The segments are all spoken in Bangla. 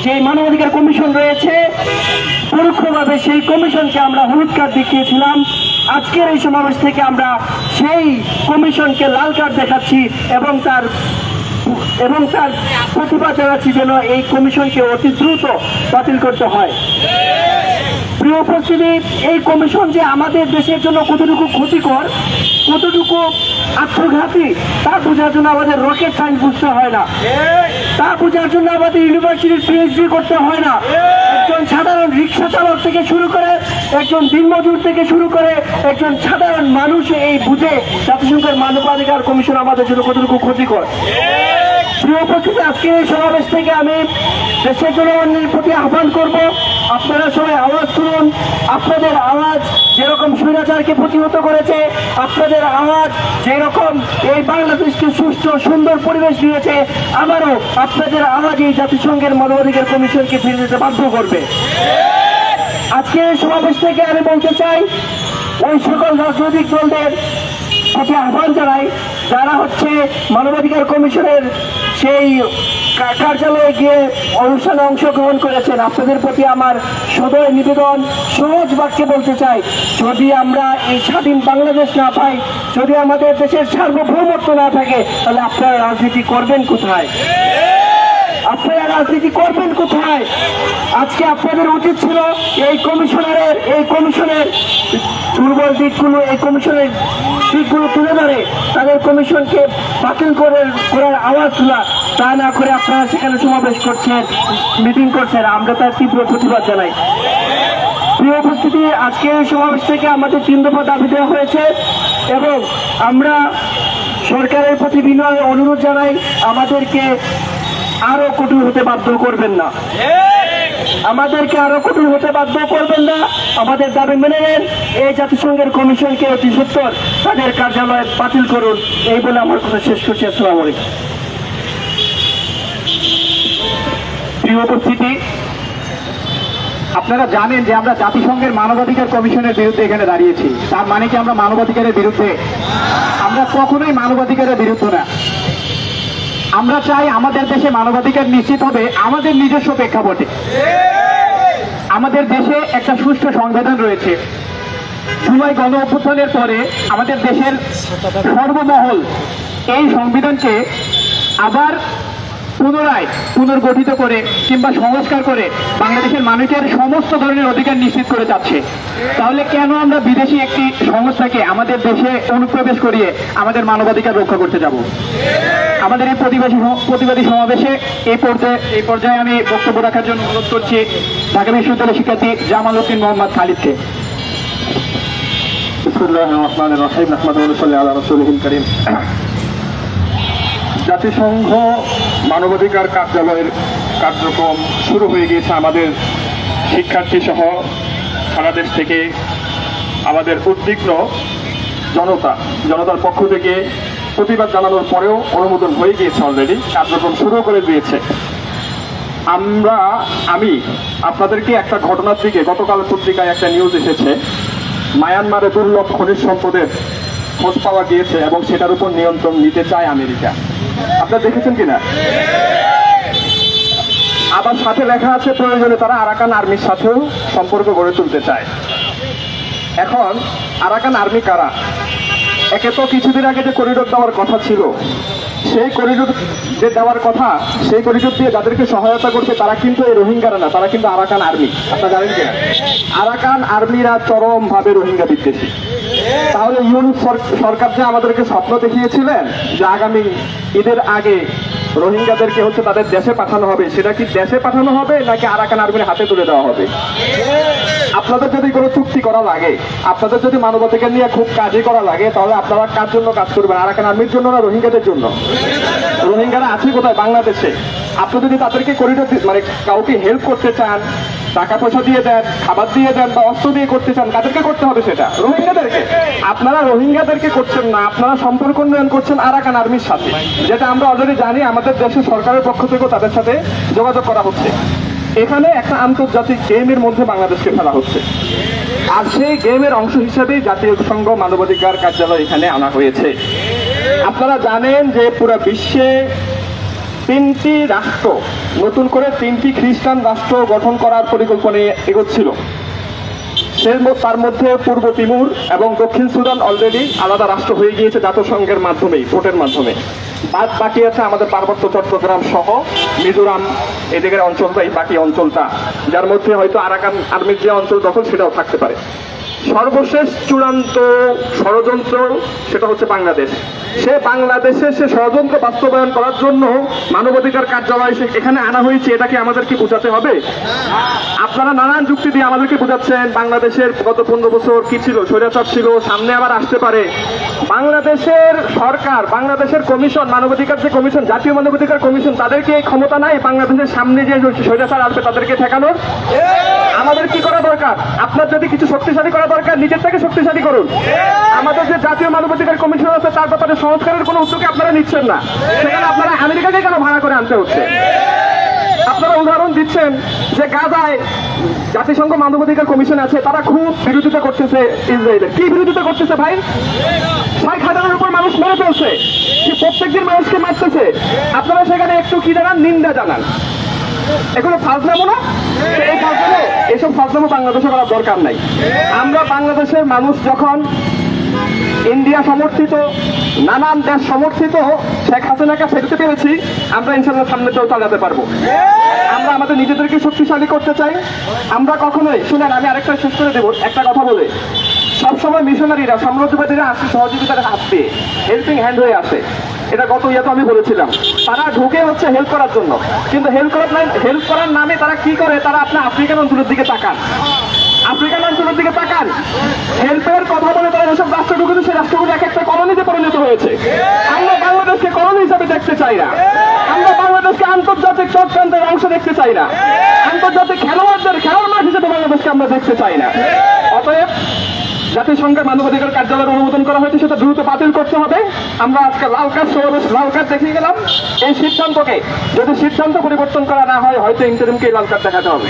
যে মানবাধিকার কমিশন রয়েছে পরোক্ষভাবে সেই কমিশনকে আমরা হলুদ কার্ড দেখিয়েছিলাম। আজকের এই সমাবেশ থেকে আমরা সেই কমিশনকে লাল কার্ড দেখাচ্ছি এবং তার প্রতিবাদ জানাচ্ছি যেন এই কমিশনকে অতি দ্রুত বাতিল করতে হয়। প্রিয় উপস্থিতি, এই কমিশন যে আমাদের দেশের জন্য কতটুকু ক্ষতিকর, কতটুকু আত্মঘাতী তা বোঝার জন্য আমাদের রকেট সায়েন্স বুঝতে হয় না, তা বোঝার জন্য আমাদের ইউনিভার্সিটির পিএইচডি করতে হয় না। একজন সাধারণ রিক্সা চালক থেকে শুরু করে, একজন দিনমজুর থেকে শুরু করে একজন সাধারণ মানুষ এই বুঝে জাতিসংঘের মানবাধিকার কমিশন আমাদের জন্য কতটুকু ক্ষতিকর। প্রিয় উপস্থিতি, আজকে এই সমাবেশ থেকে আমি দেশের জনগণের প্রতি আহ্বান করব, আপনারা সবাই আওয়াজ তুলুন। আপনাদের আওয়াজ যেরকম স্বৈরাচারকে প্রতিহত করেছে, আপনাদের আওয়াজ যেরকম এই বাংলাদেশকে সুষ্ঠু সুন্দর পরিবেশ দিয়েছে, আবারও আপনাদের আওয়াজ এই জাতিসংঘের মানবাধিকার কমিশনকে ফিরে যেতে বাধ্য করবে। আজকে এই সমাবেশ থেকে আমি বলতে চাই, ওই সকল রাজনৈতিক দলদের প্রতি আহ্বান জানাই যারা মানবাধিকার কমিশনের সেই কার্যালয়ে গিয়ে অনুষ্ঠানে অংশগ্রহণ করেছেন, আপনাদের প্রতি আমার সদয় নিবেদন, সহজ বাক্যে বলতে চাই, যদি আমরা এই স্বাধীন বাংলাদেশ না পাই, যদি আমাদের দেশের সার্বভৌমত্ব না থাকে, তাহলে আপনারা রাজনীতি করবেন কোথায়? আপনারা রাজনীতি করবেন কোথায়? আজকে আপনাদের উচিত ছিল এই কমিশনের দুর্বল দিকগুলো, এই কমিশনের দিকগুলো তুলে ধরে তাদের কমিশনকে বাতিল করার আওয়াজ তোলা। তা না করে আপনারা সেখানে সমাবেশ করছেন, মিটিং করছেন, আমরা তার তীব্র প্রতিবাদ জানাই। প্রিয় উপস্থিতি, আজকে এই সমাবেশ থেকে আমাদের 3 দফা দাবি দেওয়া হয়েছে এবং আমরা সরকারের প্রতি বিনয় অনুরোধ জানাই, আমাদেরকে আরো কঠোর হতে বাধ্য করবেন না, আমাদেরকে আরো কঠোর হতে বাধ্য করবেন না। আমাদের দাবি মেনে নেন, এই জাতিসংঘের কমিশনকে অতি সত্বর তাদের কার্যালয়ে বাতিল করুন। এই বলে আমার কথা শেষ করছি। আসসালামু আলাইকুম। প্রিয় উপস্থিতি, আপনারা জানেন যে আমরা জাতিসংঘের মানবাধিকার কমিশনের বিরুদ্ধে এখানে দাঁড়িয়েছি। তার মানে কি আমরা মানবাধিকারের বিরুদ্ধে? আমরা কখনোই মানবাধিকারের বিরুদ্ধে না। আমরা চাই আমাদের দেশে মানবাধিকার নিশ্চিত হবে আমাদের নিজস্ব প্রেক্ষাপটে। আমাদের দেশে একটা সুষ্ঠু সংবিধান রয়েছে। জুলাই গণ অভ্যুত্থানের পরে আমাদের দেশের সর্বমহল এই সংবিধানকে আবার পুনর্গঠিত করে কিংবা সংস্কার করে বাংলাদেশের মানুষের সমস্ত ধরনের অধিকার নিশ্চিত করে যাচ্ছে। তাহলে কেন আমরা বিদেশি একটি সংস্থাকে আমাদের দেশে অনুপ্রবেশ করিয়ে আমাদের মানবাধিকার রক্ষা করতে যাব? আমাদের এই প্রতিবাদী সমাবেশে এই পর্যায়ে আমি বক্তব্য রাখার জন্য অনুরোধ করছি ঢাকা বিশ্ববিদ্যালয়ের শিক্ষার্থী জামাল উদ্দিন মোহাম্মদ খালিদকে। বিসমিল্লাহির রহমানির রহিম। আহমাদুহু সাল্লি আলা রাসূলিহিল কারীম। জাতিসংঘ মানবাধিকার কার্যালয়ের কার্যক্রম শুরু হয়ে গিয়েছে। আমাদের শিক্ষার্থী সহ সারা দেশ থেকে আমাদের উদ্বিগ্ন জনতার পক্ষ থেকে প্রতিবাদ জানানোর পরেও অনুমোদন হয়ে গিয়েছে, অলরেডি কার্যক্রম শুরু করে দিয়েছে। আমি আপনাদেরকে একটা ঘটনার দিকে, গতকাল পত্রিকায় একটা নিউজ এসেছে, মায়ানমারে দুর্লভ খনিজ সম্পদের খোঁজ পাওয়া গিয়েছে এবং সেটার উপর নিয়ন্ত্রণ নিতে চায় আমেরিকা। আপনারা দেখেছেন কিনা? আবার সাথে লেখা আছে প্রয়োজনে তারা আরাকান আর্মির সাথেও সম্পর্ক গড়ে তুলতে চায়। এখন আরাকান আর্মি কারা? একে তো কিছুদিন আগে যে করিডোর দেওয়ার কথা ছিল, সেই করিডোর যে দেওয়ার কথা, সেই করিডোর দিয়ে যাদেরকে সহায়তা করছে তারা কিন্তু এই রোহিঙ্গারা না, তারা কিন্তু আরাকান আর্মি। আপনারা জানেন কিনা? আরাকান আর্মিরা চরমভাবে রোহিঙ্গা বিদ্বেষী। তাহলে ইউনূস সরকার যে আমাদেরকে স্বপ্ন দেখিয়েছিলেন যে আগামী ঈদের আগে রোহিঙ্গাদেরকে তাদের দেশে পাঠানো হবে, সেটা কি দেশে পাঠানো হবে নাকি আরাকান আর্মির হাতে তুলে দেওয়া হবে? আপনাদের যদি কোনো চুক্তি করা লাগে, আপনাদের যদি মানবাধিকার নিয়ে খুব কাজই করা লাগে, তাহলে আপনারা কার জন্য কাজ করবেন? আরাকান আর্মির জন্য না রোহিঙ্গাদের জন্য? রোহিঙ্গারা আছে কোথায়? বাংলাদেশে। আপনি যদি তাদেরকে করিডোর কাউকে হেল্প করতে চান, টাকা পয়সা দিয়ে দেন, খাবার দিয়ে দেন বা অস্ত্র দিয়ে করতে চান, কাদেরকে করতে হবে সেটা? রোহিঙ্গাদেরকে। আপনারা রোহিঙ্গাদেরকে করছেন না, আপনারা সম্পর্ক উন্নয়ন করছেন আরাকান আর্মির সাথে, যেটা আমরা অলরেডি জানি। আমাদের দেশের সরকারের পক্ষ থেকেও তাদের সাথে যোগাযোগ করা হচ্ছে। এখানে একটা আন্তর্জাতিক গেমের মধ্যে বাংলাদেশকে ফেলা হচ্ছে, আর সেই গেমের অংশ হিসেবেই জাতিসংঘ মানবাধিকার কার্যালয় এখানে আনা হয়েছে। আপনারা জানেন যে পুরো বিশ্বে তিনটি রাষ্ট্র, নতুন করে তিনটি খ্রিস্টান রাষ্ট্র গঠন করার পরিকল্পনা এগোচ্ছিল। তার মধ্যে পূর্ব তিমুর এবং দক্ষিণ সুদান অলরেডি আলাদা রাষ্ট্র হয়ে গিয়েছে জাতিসংঘের মাধ্যমেই, ভোটের মাধ্যমে। বাদ বাকি আছে আমাদের পার্বত্য চট্টগ্রাম সহ মিজোরাম, এদিকের অঞ্চলটাই বাকি অঞ্চলটা, যার মধ্যে হয়তো আরাকান আর্মির যে অঞ্চল দখল সেটাও থাকতে পারে। সর্বশেষ চূড়ান্ত ষড়যন্ত্র সেটা হচ্ছে বাংলাদেশ। সে বাংলাদেশে সে ষড়যন্ত্র বাস্তবায়ন করার জন্য মানবাধিকার কার্যালয় এখানে আনা হয়েছে। এটা কি আমাদেরকে বোঝাতে হবে? আপনারা নানান যুক্তি দিয়ে আমাদেরকে বোঝাচ্ছেন বাংলাদেশের গত 15 বছর কি ছিল, স্বৈরাচার ছিল, সামনে আবার আসতে পারে। বাংলাদেশের সরকার, বাংলাদেশের কমিশন, মানবাধিকার যে কমিশন, জাতীয় মানবাধিকার কমিশন, তাদেরকে এই ক্ষমতা নাই বাংলাদেশের সামনে যে স্বৈরাচার আসবে তাদেরকে ঠেকানোর? আমাদের কি করা দরকার? আপনার যদি কিছু শক্তিশালী করা দরকার, নিজের থেকে শক্তিশালী করুন। আমাদের যে জাতীয় মানবাধিকার কমিশন আছে তার ব্যাপারে সংস্কারের কোনো উদ্যোগে আপনারা নিচ্ছেন না, সেখানে আপনারা আমেরিকাকে কেন ভাড়া করে আনতে হচ্ছে? আপনারা উদাহরণ দিচ্ছেন যে গাজায় জাতিসংঘ মানবাধিকার কমিশন আছে, তারা খুব বিরোধিতা করতেছে ইসরায়েলের। কি বিরোধিতা করতেছে ভাই? 60,000-এর উপর মানুষ মেরে ফেলছে, প্রত্যেকদিন মানুষকে মারতেছে। আপনারা সেখানে একটু কি জানান? নিন্দা জানান। এগুলো ফাজলামো না? এই ফাজলামো, এসব ফাজলামো বাংলাদেশে করার দরকার নাই। আমরা বাংলাদেশের মানুষ যখন ইন্ডিয়া সমর্থিত, নানান দেশ সমর্থিত শেখ হাসিনাকে ফেলতে পেরেছি, আমরা ইনশাল্লাহ সামনে তো চালাতে পারবো। আমরা আমাদের নিজেদেরকে শক্তিশালী করতে চাই। আমরা কখনোই, শুনেন আমি আরেকটা শেষ করে দেবো একটা কথা বলে, সবসময় মিশনারিরা, সাম্রাজ্যবাদীরা আসে সহযোগিতার হাত দিয়ে, হেল্পিং হ্যান্ড হয়ে আসে। এটা গত ইয়াতে আমি বলেছিলাম। তারা ঢুকে হচ্ছে হেল্প করার জন্য, কিন্তু হেল্প করার নামে তারা কি করে? তারা আপনার আফ্রিকান অঞ্চলের দিকে তাকান, আফ্রিকান অঞ্চলের দিকে তাকান। হেল্পের কথা বলে তারা যেসব রাষ্ট্র ঢুকেছে সেই রাষ্ট্রগুলো এক একটা কলোনিতে পরিণত হয়েছে। আমরা বাংলাদেশকে কলোনি হিসাবে দেখতে চাই না। আমরা বাংলাদেশকে আন্তর্জাতিক চক্রান্তের অংশ দেখতে চাই না। আন্তর্জাতিক খেলোয়াড়দের খেলার মাঠ হিসেবে বাংলাদেশকে আমরা দেখতে চাই না। অতএব জাতিসংঘের মানবাধিকার কার্যালয়ের অনুমোদন করা হয়েছে, সেটা দ্রুত বাতিল করতে হবে। আমরা আজকে লাল কার্ড সমাবেশ, লাল কার্ড দেখিয়ে গেলাম। এই সিদ্ধান্তকে যদি সিদ্ধান্ত পরিবর্তন করা না হয়, হয়তো ইন্টারিমকে লাল কার্ড দেখাতে হবে।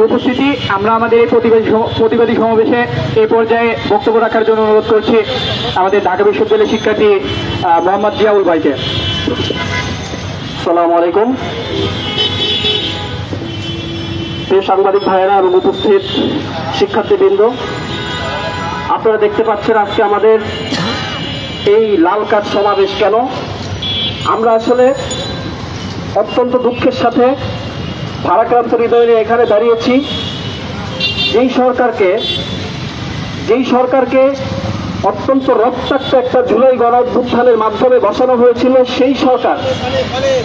উপস্থিতি, আমরা আমাদের এই প্রতিবাদী সমাবেশে এই পর্যায়ে বক্তব্য রাখার জন্য অনুরোধ করছি আমাদের ঢাকা বিশ্ববিদ্যালয়ের শিক্ষার্থী মোহাম্মদ জিয়াউল ভাইকে। আসসালামু আলাইকুম। প্রিয় সাংবাদিক ভাইয়েরা এবং উপস্থিত শিক্ষার্থীবৃন্দ, আপনারা দেখতে পাচ্ছেন আজকে আমাদের এই লাল কার্ড সমাবেশ কেন। আমরা আসলে অত্যন্ত দুঃখের সাথে ভারাক্রান্ত হৃদয় নিয়ে এখানে দাঁড়িয়েছি। যেই সরকারকে অত্যন্ত রক্তাক্ত একটা জুলাই গণঅভ্যুত্থানের মাধ্যমে বসানো হয়েছিল, সেই সরকার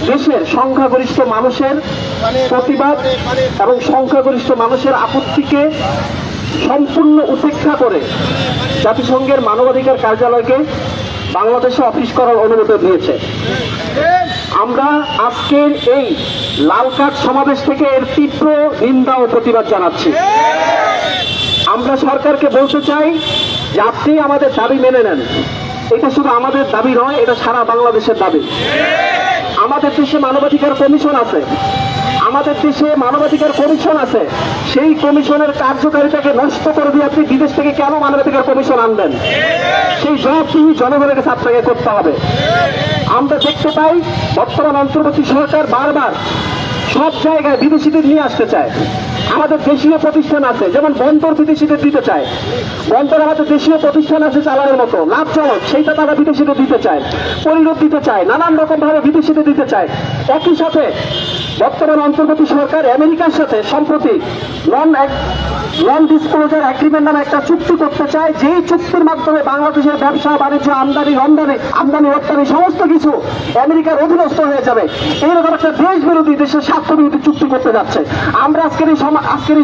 দেশের সংখ্যাগরিষ্ঠ মানুষের প্রতিবাদ এবং সংখ্যাগরিষ্ঠ মানুষের আপত্তিকে সম্পূর্ণ উপেক্ষা করে জাতিসংঘের মানবাধিকার কার্যালয়কে বাংলাদেশে অফিস করার অনুমতি দিয়েছে। আমরা আজকের এই লাল কার্ড সমাবেশ থেকে এর তীব্র নিন্দা ও প্রতিবাদ জানাচ্ছি। আমরা সরকারকে বলতে চাই যে আপনি আমাদের দাবি মেনে নেন। এটা শুধু আমাদের দাবি নয়, এটা সারা বাংলাদেশের দাবি। আমাদের দেশে মানবাধিকার কমিশন আছে, সেই কমিশনের কার্যকারিতাকে নষ্ট করে দিয়ে আপনি বিদেশ থেকে কেন মানবাধিকার কমিশন আনবেন? সেই জবাবদিহি জনগণের কাছে আপনাকে করতে হবে। আমরা দেখতে পাই বর্তমান অন্তর্বর্তী সরকার বারবার সব জায়গায় বিদেশিদের নিয়ে আসতে চায়। আমাদের দেশীয় প্রতিষ্ঠান আছে, যেমন বন্দর বিদেশিদের দিতে চায়। বন্দর আমাদের দেশীয় প্রতিষ্ঠান আছে চালানোর মতো লাভজনক, সেইটা তারা বিদেশিদের দিতে চায়, পরিণত দিতে চায়, নানান রকম ভাবে বিদেশিদের দিতে চায়। একই সাথে বর্তমান অন্তর্বর্তী সরকার আমেরিকার সাথে সম্প্রতি নন ডিসক্লোজার এগ্রিমেন্ট নামে একটা চুক্তি করতে চায়, যেই চুক্তির মাধ্যমে বাংলাদেশের ব্যবসা বাণিজ্য, আমদানি রপ্তানি সমস্ত কিছু আমেরিকার অধীনস্থ হয়ে যাবে। এইরকম একটা দেশ বিরোধী, দেশের স্বার্থ বিরোধী চুক্তি করতে যাচ্ছে। আমরা আজকের এই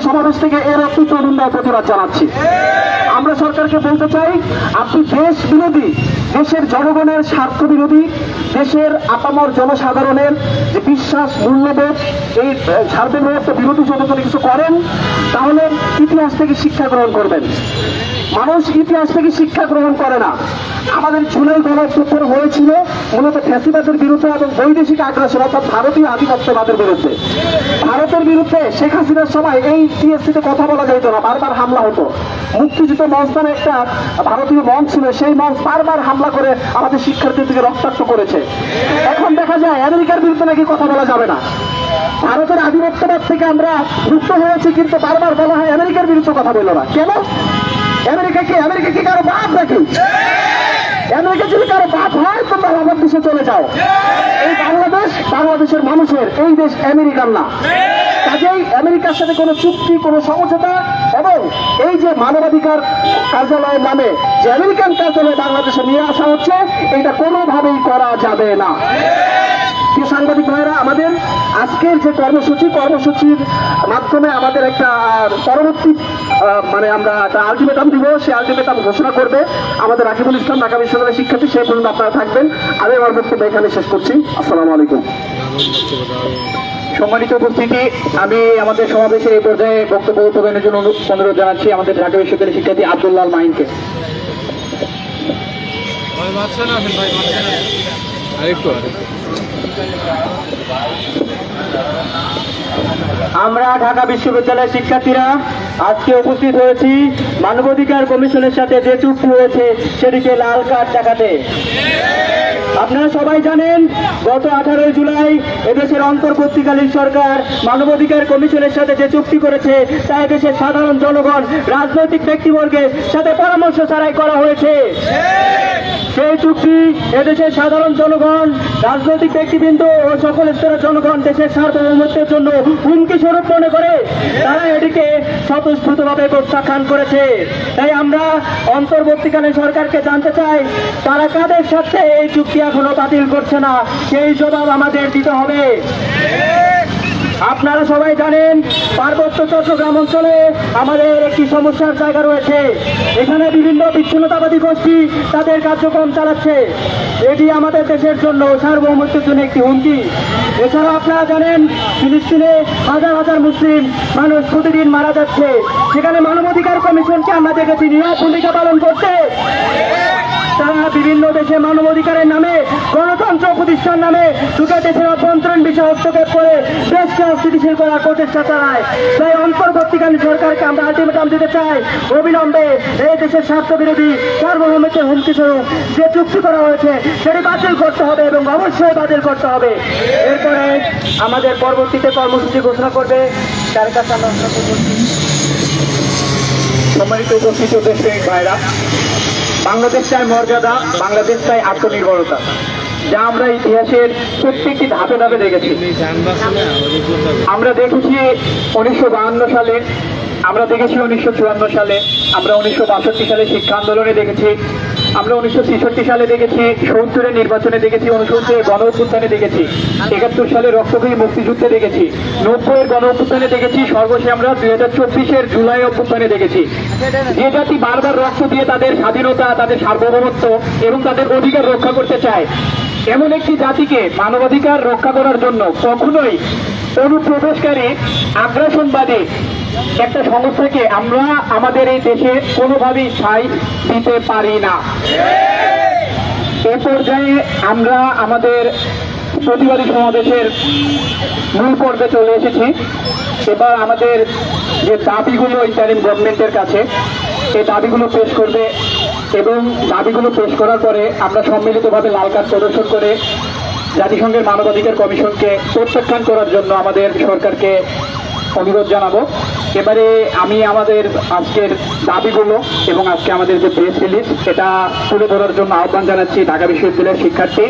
সমাবেশ থেকে এর তীব্র নিন্দা প্রতিবাদ জানাচ্ছি। আমরা সরকারকে বলতে চাই, আপনি দেশ বিরোধী, দেশের জনগণের স্বার্থ বিরোধী, দেশের আপামর জনসাধারণের যে বিশ্বাস, মূল্যবোধ বিরুদ্ধে এই সার্বভৌমত্ব বিরোধী যদি কোনো কিছু করেন তাহলে ইতিহাস থেকে শিক্ষা গ্রহণ করবেন। মানুষ ইতিহাস থেকে শিক্ষা গ্রহণ করে না। আমাদের জুলাই গণঅভ্যুত্থান হয়েছিল মূলত ফ্যাসিবাদের বিরুদ্ধে এবং বৈদেশিক আগ্রাসন অর্থাৎ ভারতীয় আধিপত্যবাদের বিরুদ্ধে। ভারতের বিরুদ্ধে শেখ হাসিনার সময় এই টিএসসিতে কথা বলা যেত না, বারবার হামলা হতো। মুক্তিযুদ্ধ মঞ্চ নামে একটা ভারতীয় মঞ্চ ছিল, সেই মঞ্চ বারবার হামলা করে আমাদের শিক্ষার্থীদেরকে রক্তাক্ত করেছে। এখন দেখা যায় আমেরিকার বিরুদ্ধে নাকি কথা বলা যাবে না। ভারতের আধিপত্যবাদ থেকে আমরা মুক্ত হয়েছি, কিন্তু বারবার বলা হয় আমেরিকার বিরুদ্ধে কথা বলল না। কেন? আমেরিকা কি কারো বাপ নাকি? আমেরিকা যদি কারো বাপ হয় তোমরা আমার দেশে চলে যাও। এই বাংলাদেশের মানুষের, এই দেশ আমেরিকার না। কাজেই আমেরিকার সাথে কোনো চুক্তি, কোনো সমঝোতা এবং এই যে মানবাধিকার কার্যালয়ের নামে যে আমেরিকান কার্যালয় বাংলাদেশে নিয়ে আসা হচ্ছে, এটা কোনোভাবেই করা যাবে না। প্রিয় সাংবাদিক ভাইরা, আমাদের আজকের যে কর্মসূচির মাধ্যমে আমাদের একটা পরবর্তী আমরা একটা আলটিমেটাম দিব, সেই আলটিমেটাম ঘোষণা করবে আমাদের রাকিবুল ইসলাম, ঢাকা বিশ্ববিদ্যালয়ের শিক্ষার্থী। সেই পর্যন্ত আপনারা থাকবেন। আমি আমার বক্তব্য এখানে শেষ করছি। আসসালামু আলাইকুম। সম্মানিত উপস্থিতি, আমি আমাদের সমাবেশে এই পর্যায়ে বক্তব্য প্রদানের জন্য অনুরোধ জানাচ্ছি আমাদের ঢাকা বিশ্ববিদ্যালয়ের শিক্ষার্থী আব্দুল্লাহ মাহিনকে। আমরা ঢাকা বিশ্ববিদ্যালয়ের শিক্ষার্থীরা আজকে উপস্থিত হয়েছি মানবাধিকার কমিশনের সাথে যে চুক্তি হয়েছে সেটিকে লাল কার্ড দেখাতে। আপনারা সবাই জানেন গত 18 জুলাই এদেশের অন্তর্বর্তীকালীন সরকার মানবাধিকার কমিশনের সাথে যে চুক্তি করেছে তা এদেশের সাধারণ জনগণ, রাজনৈতিক ব্যক্তিবর্গের সাথে পরামর্শ ছাড়াই করা হয়েছে। সেই চুক্তি এদেশের সাধারণ জনগণ, রাজনৈতিক ব্যক্তিবৃন্দ ও সকল স্তরের জনগণ দেশের সার্বভৌমত্বের জন্য হুমকি স্বরূপ মনে করে তারা এটিকে স্বতঃস্ফূর্তভাবে প্রত্যাখ্যান করেছে। তাই আমরা অন্তর্বর্তীকালীন সরকারকে জানতে চাই তারা কাদের সাথে এই চুক্তি এখনো বাতিল করছে না, সেই জবাব আমাদের দিতে হবে। আপনারা সবাই জানেন পার্বত্য চট্টগ্রাম অঞ্চলে আমাদের একটি সমস্যার জায়গা রয়েছে। এখানে বিভিন্ন বিচ্ছিন্নতাবাদী গোষ্ঠী তাদের কার্যক্রম চালাচ্ছে। এটি আমাদের দেশের জন্য, সার্বভৌমত্বের জন্য একটি হুমকি। এছাড়া আপনারা জানেন ফিলিস্তিনে হাজার হাজার মুসলিম মানুষ প্রতিদিন মারা যাচ্ছে। সেখানে মানবাধিকার কমিশনকে আমরা দেখেছি নীরব ভূমিকা পালন করতে। তারা বিভিন্ন দেশে মানবাধিকারের নামে, গণতন্ত্র প্রতিষ্ঠার নামে দুটো দেশের অভ্যন্তরীণ বিষয় হস্তক্ষেপ করে দেশকে অস্থিতিশীল করার প্রচেষ্টা চালায়। তাই অন্তর্বর্তীকালীন সরকারকে আমরা আলটিমেটাম দিতে চাই, অবিলম্বে এই দেশের স্বার্থ বিরোধী সার্বভৌমত্বের হুমকি স্বরূপ যে চুক্তি করা হয়েছে সেটি বাতিল করতে হবে এবং অবশ্যই বাতিল করতে হবে। এরপরে আমাদের পরবর্তীতে কর্মসূচি ঘোষণা করবে তার কাছে আমরা অনুরোধ করছি। সম্মানিত উপস্থিতি ও দেশপ্রেমিক ভাইরা, বাংলাদেশ চায় মর্যাদা, বাংলাদেশ চায় আত্মনির্ভরতা, যা আমরা ইতিহাসের প্রত্যেকটি ধাপে ধাপে দেখেছি। আমরা দেখেছি 1952 সালে, আমরা দেখেছি 1954 সালে, আমরা 1962 সালে শিক্ষা আন্দোলনে দেখেছি, আমরা 1966 সালে দেখেছি, 70 নির্বাচনে দেখেছি, 69 গণ অভ্যুত্থানে দেখেছি, 71 সালে রক্তক্ষয়ী মুক্তিযুদ্ধে দেখেছি, 90 গণ অভ্যুত্থানে দেখেছি, সর্বশেষ আমরা 2024 জুলাই অভ্যুত্থানে দেখেছি। যে জাতি বারবার রক্ত দিয়ে তাদের স্বাধীনতা, তাদের সার্বভৌমত্ব এবং তাদের অধিকার রক্ষা করতে চায়, এমন একটি জাতিকে মানবাধিকার রক্ষা করার জন্য কখনোই অনুপ্রবেশকারী, আগ্রাসনবাদী একটা সংস্থাকে আমরা আমাদের এই দেশে কোনোভাবেই ঠাঁই দিতে পারি না। এ পর্যায়ে আমরা আমাদের প্রতিবাদী সমাবেশের মূল পর্বে চলে এসেছি। এবার আমাদের যে দাবিগুলো ইন্টারিম গভর্নমেন্টের কাছে, এই দাবিগুলো পেশ করবে এবং দাবিগুলো পেশ করার পরে আমরা সম্মিলিতভাবে লাল কার্ড প্রদর্শন করে জাতিসংঘের মানবাধিকার কমিশনকে প্রত্যাখ্যান করার জন্য আমাদের সরকারকে অনুরোধ জানাবো। এবারে আমি আমাদের আজকের দাবিগুলো এবং আজকে আমাদের যে প্রেস রিলিজ এটা তুলে ধরার জন্য আহ্বান জানাচ্ছি ঢাকা বিশ্ববিদ্যালয়ের শিক্ষার্থী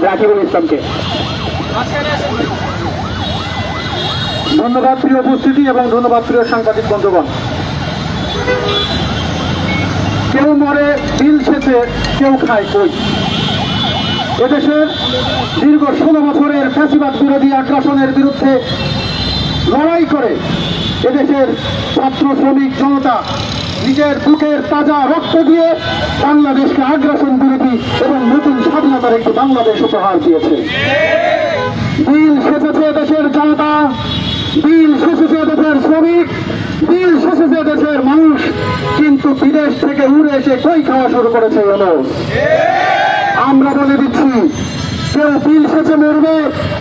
রাকিবুল ইসলামকে। ধন্যবাদ প্রিয় উপস্থিতি এবং ধন্যবাদ প্রিয় সাংবাদিক বন্ধুগণ। কেউ মরে বিল সেচে, কেউ খায় কই। এদেশের দীর্ঘ 16 বছরের ফ্যাসিবাদ বিরোধী আগ্রাসনের বিরুদ্ধে লড়াই করে এদেশের ছাত্র শ্রমিক জনতা নিজের বুকের তাজা রক্ত দিয়ে বাংলাদেশকে আগ্রাসন বিরোধী এবং নতুন স্বাধীনতার একটি বাংলাদেশ উপহার দিয়েছে। বিল সেচেছে দেশের জনতা, বিল সেচেছে দেশের শ্রমিক, বিল সেচেছে দেশের মানুষ, কিন্তু বিদেশ থেকে উড়ে এসে কই খাওয়া শুরু করেছে ইউনূস। আমরা বলে দিচ্ছি, কেউ বিল সেচে মরবে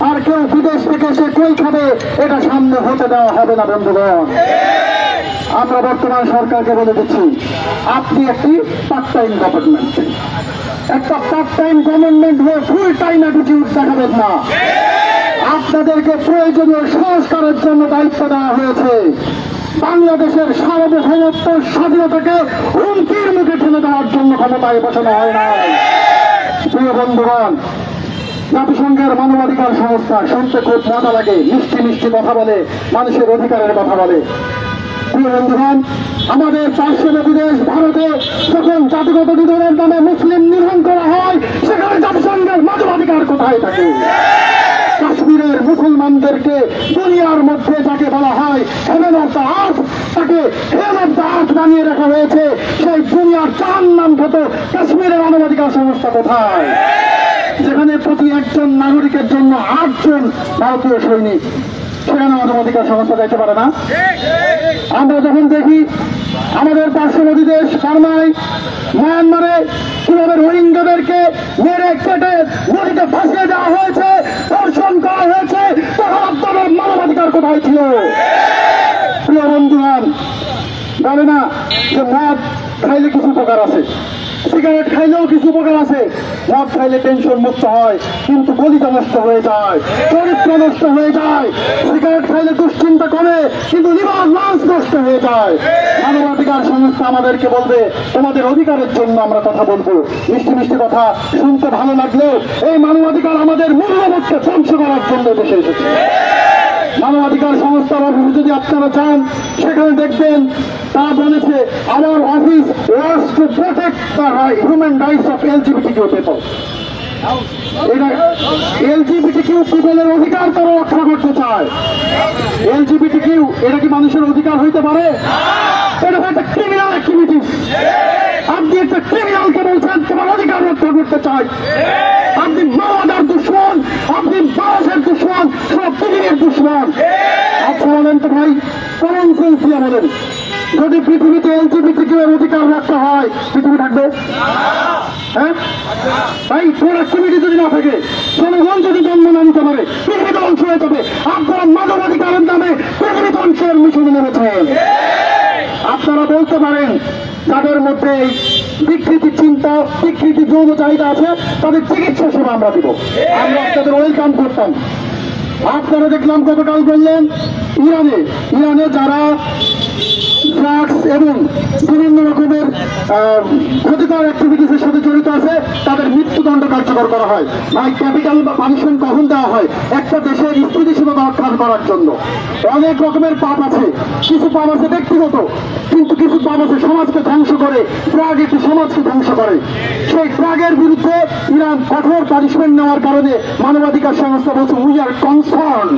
আর কেউ বিদেশ থেকে এসে কই খাবে, এটা সামনে হতে দেওয়া হবে না বন্ধুগণ। আমরা বর্তমান সরকারকে বলে দিচ্ছি, আপনি একটি পার্ট টাইম গভর্নমেন্ট, একটা পার্ট টাইম গভর্নমেন্ট হয়ে ফুল টাইম অ্যাটিটিউড দেখাবেন না। আপনাদেরকে প্রয়োজনীয় সংস্কারের জন্য দায়িত্ব দেওয়া হয়েছে। বাংলাদেশের সার্বভৌমত্ব স্বাধীনতাকে হুমকির মুখে ঠেলে দেওয়ার জন্য ক্ষমতায় বসানো হয় না। প্রিয় বন্ধুগণ, জাতিসংঘের মানবাধিকার সংস্থা শুনতে খুব মজা লাগে, মিষ্টি মিষ্টি কথা বলে, মানুষের অধিকারের কথা বলে। প্রিয় বন্ধুগণ, আমাদের পার্শ্ববর্তী দেশ ভারতে যখন জাতিগত নিধনের নামে মুসলিম নিধন করা হয়, সেখানে জাতিসংঘের মানবাধিকার কোথায় থাকে? কাশ্মীরের মুসলমানদেরকে দুনিয়ার মধ্যে যাকে বলা হয় হেভেন অফ দ্য আর্থ, তাকে হেল অফ দ্য আর্থ বানিয়ে রাখা হয়েছে। সেই দুনিয়ার চার নাম খ্যাত কাশ্মীরের মানবাধিকার সংস্থা কোথায়? যেখানে প্রতি একজন নাগরিকের জন্য 8 জন ভারতীয় সৈনিক, সেখানে মানবাধিকার সংস্থা যাইতে পারে না। আমরা যখন দেখি আমাদের পার্শ্ববর্তী দেশ বার্মায়, মায়ানমারে কিভাবে রোহিঙ্গাদেরকে মেরে কেটে নদীতে ভাসিয়ে দেওয়া হয়েছে, ধর্ষণ করা হয়েছে, তখন আপনাদের মানবাধিকার কোথায় ছিল? প্রিয় বন্ধুগণ, জানে না যে মদ খাইলে কিছু উপকার আছে, সিগারেট খাইলেও কিছু উপকার আছে। মদ খাইলে টেনশন মুক্ত হয়, কিন্তু কলিজা নষ্ট হয়ে যায়, চরিত্র নষ্ট হয়ে যায়। সিগারেট খাইলে দুশ্চিন্তা কমে, কিন্তু লিভার লাঞ্চ নষ্ট হয়ে যায়। মানবাধিকার সংস্থা আমাদেরকে বলবে তোমাদের অধিকারের জন্য আমরা কথা বলবো। মিষ্টি মিষ্টি কথা শুনতে ভালো লাগলেও এই মানবাধিকার আমাদের মূল্যবোধকে ধ্বংস করার জন্য দেশে এসেছে। মানবাধিকার সংস্থার অফিসে যদি আপনারা যান, সেখানে দেখবেন তারা বলেছে আমার office works to protect the human rights of LGBTQ people. এটা LGBTQ পিপলের অধিকার তারা রক্ষা করতে চায়। LGBTQ এটা কি মানুষের অধিকার হইতে পারে? এটা একটা ক্রিমিনাল অ্যাক্টিভিটি। আপনি একটা ক্রিমিনালকে বলছেন তোমার অধিকার রক্ষা করতে চাই। আপনি মানবতার দুশ্মন, আপনি মানুষের দুশ্মন, সব পৃথিবীর দুশ্মন। আচ্ছা বলেন তো ভাই, কমন সেন্স দিয়ে বলেন, যদি পৃথিবীতে LGBTQ এর অধিকার রক্ষা হয়, পৃথিবী থাকবে? হ্যাঁ ভাই, প্রোডাক্টিভিটি যদি না থাকে, জনগণ যদি জন্ম না নিতে পারে, পৃথিবী ধ্বংস হয়ে যাবে। আপনারা মানবাধিকারের নামে পৃথিবী ধ্বংসের মিশনে নেমেছেন। আপনারা বলতে পারেন যাদের মধ্যে বিকৃতি চিন্তা, বিকৃতি যৌন চাহিদা আছে, তাদের চিকিৎসা সেবা আমরা দিব, আমরা আপনাদের ওয়েলকাম করতাম। আপনারা দেখলাম গতকাল বললেন ইরানে যারা ড্রাগস এবং বিভিন্ন রকমের ক্ষতিকর অ্যাক্টিভিটিসের সাথে জড়িত আছে, তাদের মৃত্যুদণ্ড কার্যকর করা হয়। ভাই, ক্যাপিটাল বা পানিশমেন্ট কখন দেওয়া হয়? একটা দেশের স্থিতিশীলতা রক্ষা করার জন্য। অনেক রকমের পাপ আছে, কিছু পাপ আছে ব্যক্তিগত, কিন্তু কিছু পাপ আছে সমাজকে ধ্বংস করে। ড্রাগ একটি সমাজকে ধ্বংস করে। সেই ড্রাগের বিরুদ্ধে ইরান কঠোর পানিশমেন্ট নেওয়ার কারণে মানবাধিকার সংস্থা বলছে উই আর কনসার্ন।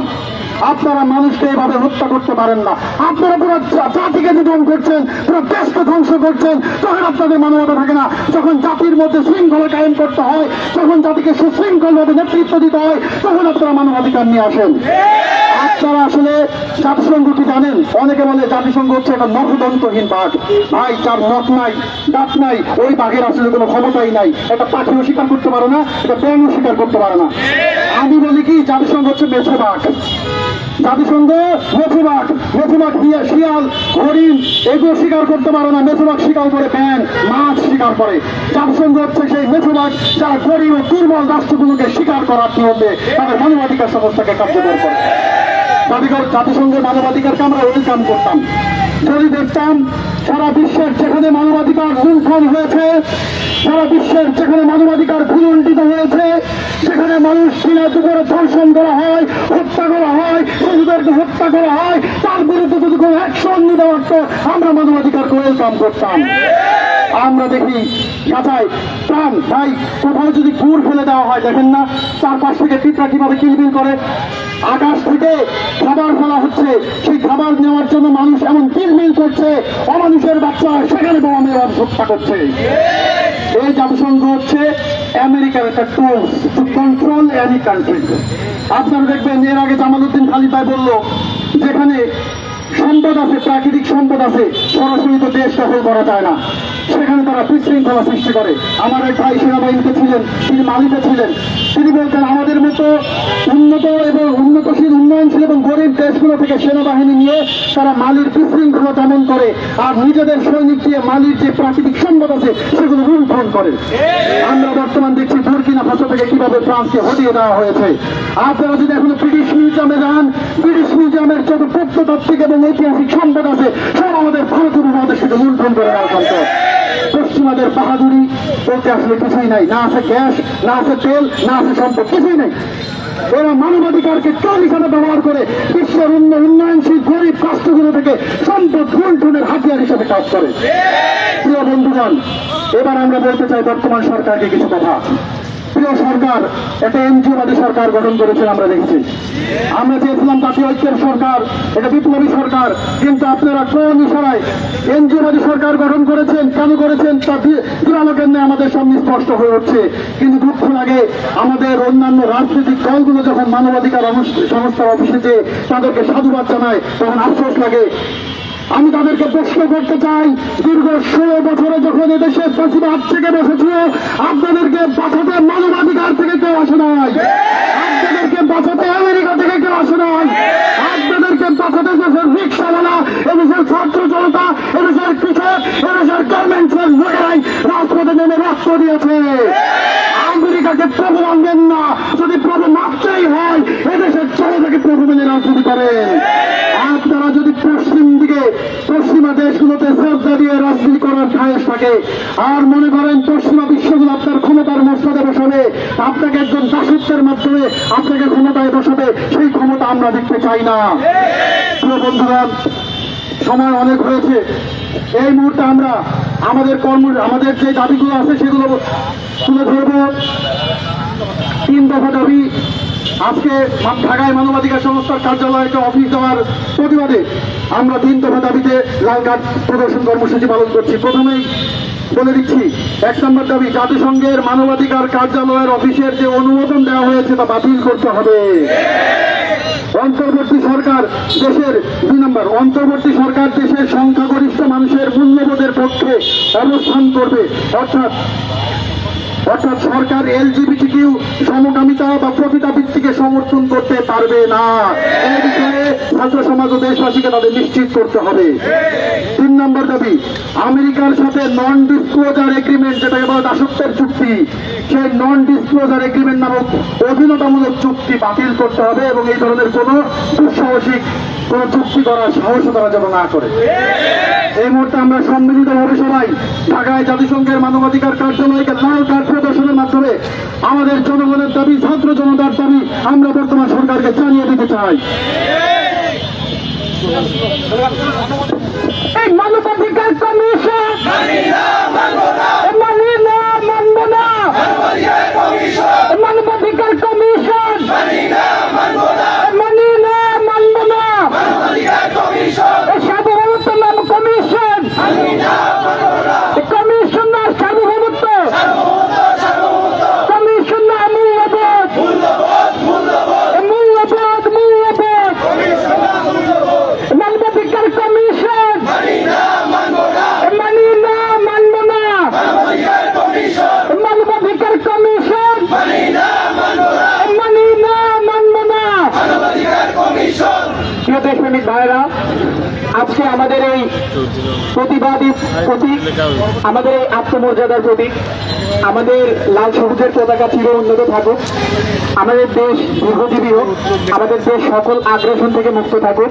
আপনারা মানুষকে এভাবে হত্যা করতে পারেন না। আপনারা পুরো জাতিকে নিধন করছেন, পুরো দেশকে ধ্বংস করছেন। তখন আপনাদের মানবতা থাকে না। যখন জাতির মধ্যে শৃঙ্খলা কায়েম করতে হয়, যখন জাতিকে সুশৃঙ্খলভাবে নেতৃত্ব দিতে হয়, তখন আপনারা মানবাধিকার নিয়ে আসেন। আপনারা আসলে জাতিসংঘ কি জানেন? অনেকে বলে জাতিসংঘ হচ্ছে একটা নখদন্তহীন বাঘ। ভাই, যার নখ নাই, দাঁত নাই, ওই বাঘের আসলে কোনো ক্ষমতাই নাই। একটা পাখিও শিকার করতে পারে না, একটা ব্যাঙও শিকার করতে পারে না। আমি বলি কি, জাতিসংঘ হচ্ছে মেছে বাঘ। জাতিসংঘ মেথুবাঘ, শিয়াল, হরিণ এগুলো শিকার করতে পারে না। মেথুবাঘ শিকার করে ব্যাঙ, মাছ শিকার করে। জাতিসংঘ হচ্ছে সেই মেথুবাঘ যারা গরিব ও দুর্বল রাষ্ট্রগুলোকে শিকার করার নিয়মে তাদের মানবাধিকার সংস্থাকে কার্যকর করে। জাতিসংঘের মানবাধিকারকে আমরা ওয়েলকাম করতাম যদি দেখতাম সারা বিশ্বের যেখানে মানবাধিকার লুণ্ঠন হয়েছে, সারা বিশ্বের যেখানে মানবাধিকার ভুলুণ্ঠিত হয়েছে, সেখানে মানুষ দিনে দুপুরে ধর্ষণ করা হয়, হত্যা করা হয়, শিশুদেরকে হত্যা করা হয়, তার বিরুদ্ধে যদি কোনো অ্যাকশন নিতে পারত, আমরা মানবাধিকারকে ওয়েলকাম করতাম। আমরা দেখি গাছায় প্রাণ ভাই কোথাও যদি গুড় ফেলে দেওয়া হয়, দেখেন না তার পাশ থেকে পিঁপড়া কিভাবে কিলবিল করে। আকাশ থেকে খাবার ফেলা হচ্ছে, সেই খাবার নেওয়ার জন্য মানুষ এমন কিলবিল করছে, অমানুষের বাচ্চা সেখানে বোমা মেরে হত্যা করছে। এই জাতিসংঘ হচ্ছে আমেরিকার একটা tools to control any country. আপনারা দেখবেন এর আগে জামালউদ্দিন খালিদ ভাই বলল, যেখানে সম্পদ আছে, প্রাকৃতিক সম্পদ আছে, সরাসরি তো দেশ দখল করা যায় না, সেখানে তারা বিশৃঙ্খলা সৃষ্টি করে। আমার এক ভাই সেনাবাহিনীতে ছিলেন, তিনি মালিতে ছিলেন, তিনি বলতেন আমাদের মতো উন্নত এবং উন্নতশীল উন্নয়নশীল এবং গরিব দেশগুলো থেকে সেনাবাহিনী নিয়ে তারা মালির বিশৃঙ্খলা দমন করে, আর নিজেদের সৈনিক দিয়ে মালির যে প্রাকৃতিক সম্পদ আছে সেগুলো লুণ্ঠন করে। আমরা বর্তমান দেখছি বুর্কিনা ফাসো থেকে কিভাবে ফ্রান্সকে হটিয়ে দেওয়া হয়েছে। আপনারা যদি এখনো ব্রিটিশ মিউজিয়ামে যান, ব্রিটিশ মিউজিয়ামের যত প্রত্নতাত্ত্বিক এবং ঐতিহাসিক সম্পদ আছে সব আমাদের ভারতীয় উপমহাদেশ থেকে লুণ্ঠন করে দেওয়ার সম্পদ। পশ্চিমাদের বাহাদুরি বলতে আসলে কিছুই নাই, না আছে গ্যাস, না আছে তেল, না আছে সম্পদ, কিছুই নেই। এরা মানবাধিকারকে ট্রল হিসাবে ব্যবহার করে বিশ্বের উন্নয়নশীল গরিব রাষ্ট্রগুলো থেকে সম্পদ লুণ্ঠনের হাতিয়ার হিসেবে কাজ করে। প্রিয় বন্ধুগণ, এবার আমরা বলতে চাই বর্তমান সরকারকে কিছু কথা। প্রিয় সরকার একটা এনজিওবাদী সরকার গঠন করেছেন, আমরা দেখেছি। আমরা চেয়েছিলাম জাতীয় ঐক্যের সরকার, এটা বিপ্লবী সরকার, কিন্তু আপনারা কোন ইশারায় এনজিওবাদী সরকার গঠন করেছেন, কেন করেছেন তা দিনালোকের ন্যায় আমাদের সামনে স্পষ্ট হয়ে উঠছে। কিন্তু দুঃখ লাগে আমাদের অন্যান্য রাজনৈতিক দলগুলো যখন মানবাধিকার সংস্থার অফিসে যে তাদেরকে সাধুবাদ জানায় তখন আফসোস লাগে। আমি তাদেরকে প্রশ্ন করতে চাই, দীর্ঘ 16 বছরে যখন এদেশে ফাঁসিবাদ থেকে বসেছিল, আপনাদেরকে বাঁচাতে মানবাধিকার থেকে কেউ আসে নাই, আপনাদেরকে বাঁচাতে আমেরিকা থেকে কেউ আসে নাই, আপনাদেরকে বাঁচাতে দেশের রিক্সাওয়ালা, এদেশের ছাত্র জনতা, এদেশের কৃষক, এদেশের গার্মেন্টসের লোকেরাই রাজপথে নেমে রক্ত দিয়েছে। আমেরিকাকে প্রভু মানবেন না, যদি প্রভু মাপতেই হয় এদেশের জনতাকে প্রভু মেনে রাজনীতি করেন। আপনারা যদি পশ্চিমা দেশগুলোতে শ্রদ্ধা দিয়ে রাজনীতি করার খায়েশ থাকে, আর মনে করেন পশ্চিমা বিশ্বগুলো আপনার ক্ষমতার মর্যাদা বসাবে, আপনাকে একজন দাসত্বের মাধ্যমে আপনাকে ক্ষমতায় বসাবে, সেই ক্ষমতা আমরা দেখতে চাই না। প্রিয় বন্ধুগণ, সময় অনেক হয়েছে। এই মুহূর্তে আমরা আমাদের যে দাবিগুলো আছে সেগুলো তুলে ধরব। 3 দফা দাবি। আজকে ঢাকায় মানবাধিকার সংস্থার কার্যালয়কে অফিস দেওয়ার প্রতিবাদে আমরা 3 দফা দাবিতে লাল কার্ড প্রদর্শন কর্মসূচি পালন করছি। প্রথমেই বলে দিচ্ছি, 1 নম্বর দাবি, জাতিসংঘের মানবাধিকার কার্যালয়ের অফিসের যে অনুমোদন দেওয়া হয়েছে তা বাতিল করতে হবে। অন্তর্বর্তী সরকার দেশের 2 নম্বর, অন্তর্বর্তী সরকার দেশের সংখ্যাগরিষ্ঠ মানুষের মূল্যবোধের পক্ষে অবস্থান করবে, অর্থাৎ সরকার এলজিবিটিকিউ সমকামিতা বা প্রতিটাবৃত্তিকে সমর্থন করতে পারবে না। এই বিষয়ে ছাত্র সমাজ ও দেশবাসীকে তাদের নিশ্চিত করতে হবে। 3 নম্বর দাবি, আমেরিকার সাথে নন ডিসক্লোজার এগ্রিমেন্ট, যেটাকে বলা দাসত্বের চুক্তি, সেই নন ডিসক্লোজার এগ্রিমেন্ট নামক অধীনতামূলক চুক্তি বাতিল করতে হবে এবং এই ধরনের কোনো দুঃসাহসিক কোন চুক্তি করার সাহস তারা যেন না করে। এই মুহূর্তে আমরা সম্মিলিতভাবে সবাই ঢাকায় জাতিসংঘের মানবাধিকার কার্যালয়কে লাল কার্ড প্রদর্শনের মাধ্যমে আমাদের জনগণের দাবি, ছাত্র জনতার দাবি আমরা বর্তমান সরকারকে জানিয়ে দিতে চাই। এই মানবাধিকার কমিশন মানবাধিকার কমিশন সার্বভৌমত্ব নাম কমিশন, কমিশন না সার্বভৌমত্ব, কমিশন না মূল্যবোধ, মূল্যবোধ মানবাধিকার কমিশন মানি না মানব না, মানবাধিকার কমিশন মানি না মানব না। প্রিয় দেশপ্রেমিক ভাইরা, আজকে আমাদের এই প্রতিবাদী প্রতীক, আমাদের এই আত্মমর্যাদার প্রতীক, আমাদের লাল সবুজের পতাকা চির উন্নত থাকুক, আমাদের দেশ দীর্ঘজীবী হোক, আমাদের দেশ সকল আগ্রাসন থেকে মুক্ত থাকুক।